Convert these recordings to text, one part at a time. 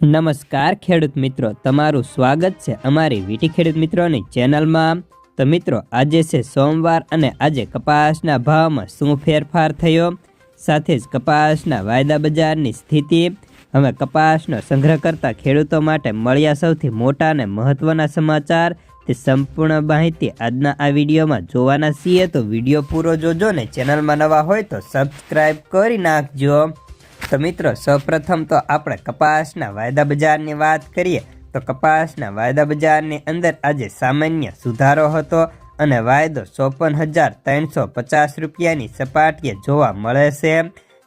નમસ્કાર ખેડૂત મિત્રો, તમારું સ્વાગત છે અમારી વીટી ખેડૂત મિત્રોની ચેનલમાં। તો મિત્રો, આજે છે સોમવાર અને આજે કપાસના ભાવમાં શું ફેરફાર થયો, સાથે જ કપાસના વાયદા બજારની સ્થિતિ, હવે કપાસનો સંગ્રહ કરતા ખેડૂતો માટે મળ્યા સૌથી મોટા અને મહત્વના સમાચાર, તે સંપૂર્ણ માહિતી આજના આ વિડીયોમાં જોવાના છીએ। તો વિડીયો પૂરો જોજો ને ચેનલમાં નવા હોય તો સબસ્ક્રાઈબ કરી નાખજો। તો મિત્રો, સૌપ્રથમ તો આપણે કપાસના વાયદા બજારની વાત કરીએ તો કપાસના વાયદા બજારની અંદર આજે સામાન્ય સુધારો હતો અને વાયદો 54,350 રૂપિયાની સપાટીએ જોવા મળે છે।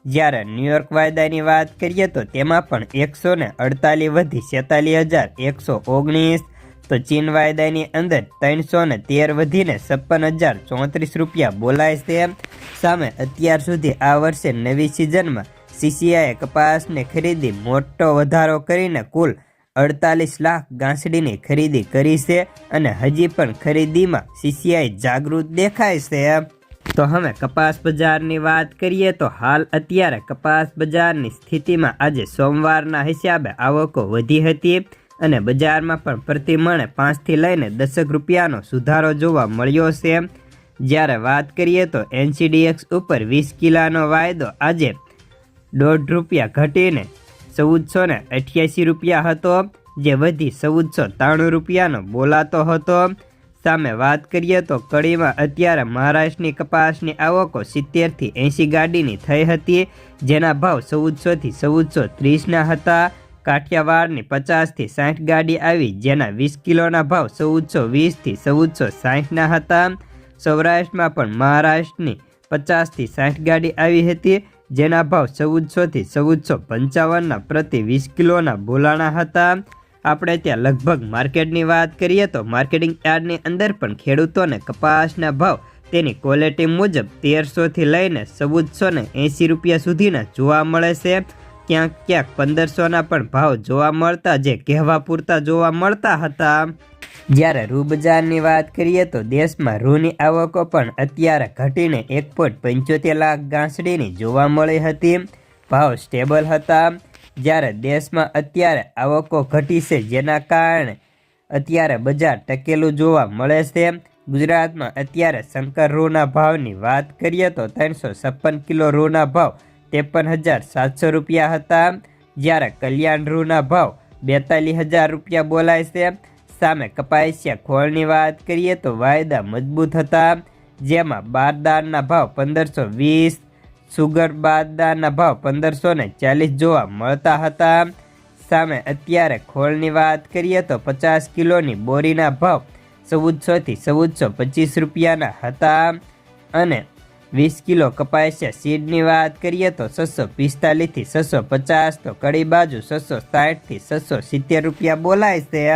જ્યારે ન્યુયોર્ક વાયદાની વાત કરીએ તો તેમાં પણ 148 વધી 47,119। તો ચીન વાયદાની અંદર 313 વધીને 56,034 રૂપિયા બોલાય છે। સામે અત્યાર સુધી આ વર્ષે નવી સિઝનમાં સીસીઆઈએ કપાસને ખરીદી મોટો વધારો કરીને કુલ 48 લાખ ગાંસડીની ખરીદી કરી છે અને હજી પણ ખરીદીમાં સીસીઆઈ જાગૃત દેખાય છે। તો હવે કપાસ બજારની વાત કરીએ તો હાલ અત્યારે કપાસ બજારની સ્થિતિમાં આજે સોમવારના હિસાબે આવકો વધી હતી અને બજારમાં પણ પ્રતિ મણે 5 થી લઈને 10 રૂપિયાનો સુધારો જોવા મળ્યો છે। જ્યારે વાત કરીએ તો NCDX ઉપર 20 કિલોનો વાયદો આજે 1.5 રૂપિયા ઘટીને 1488 રૂપિયા હતો, જે વધી 1493 રૂપિયાનો બોલાતો હતો। સામે વાત કરીએ તો કડીમાં અત્યારે મહારાષ્ટ્રની કપાસની આવકો 70 થી 80 ગાડીની થઈ હતી, જેના ભાવ 1400 થી 1430ના હતા। કાઠિયાવાડની 50 થી 60 ગાડી આવી, જેના 20 કિલોના ભાવ 1420 થી 1460ના હતા। સૌરાષ્ટ્રમાં પણ મહારાષ્ટ્રની 50 થી 60 ગાડી આવી હતી, જેના ભાવ 1400 થી 1455ના પ્રતિ 20 કિલોના બોલાણા હતા। આપણે ત્યાં લગભગ માર્કેટની વાત કરીએ તો માર્કેટિંગ યાર્ડની અંદર પણ ખેડૂતોને કપાસના ભાવ તેની ક્વોલિટી મુજબ 1300 થી લઈને 1480 રૂપિયા સુધીના જોવા મળે છે। ક્યાંક ક્યાંક 1500ના પણ ભાવ જોવા મળતા, જે કહેવા પૂરતા જોવા મળતા હતા। જ્યારે રૂ બજારની વાત કરીએ તો દેશમાં રૂની આવકો પણ અત્યારે ઘટીને 1.75 લાખ ગાંસડીની જોવા મળી હતી, ભાવ સ્ટેબલ હતા। જ્યારે દેશમાં અત્યારે આવકો ઘટી છે, જેના કારણે અત્યારે બજાર ટકેલું જોવા મળે છે। ગુજરાતમાં અત્યારે શંકર રૂના ભાવની વાત કરીએ તો 356 કિલો રૂના ભાવ 53,700 રૂપિયા હતા, જ્યારે કલ્યાણ રૂના ભાવ 42,000 રૂપિયા બોલાય છે। સામે કપાસિયા ખોળની વાત કરીએ તો વાયદા મજબૂત હતા, જેમાં બારદારના ભાવ 1520, સુગર બારદારના ભાવ 1540 જોવા મળતા હતા। સામે અત્યારે ખોળની વાત કરીએ તો 50 કિલોની બોરીના ભાવ 1400 થી 1425 રૂપિયાના હતા અને 20 કિલો કપાસિયા સીડની વાત કરીએ તો 645 થી 650, તો કડી બાજુ 660 થી 670 રૂપિયા બોલાય છે।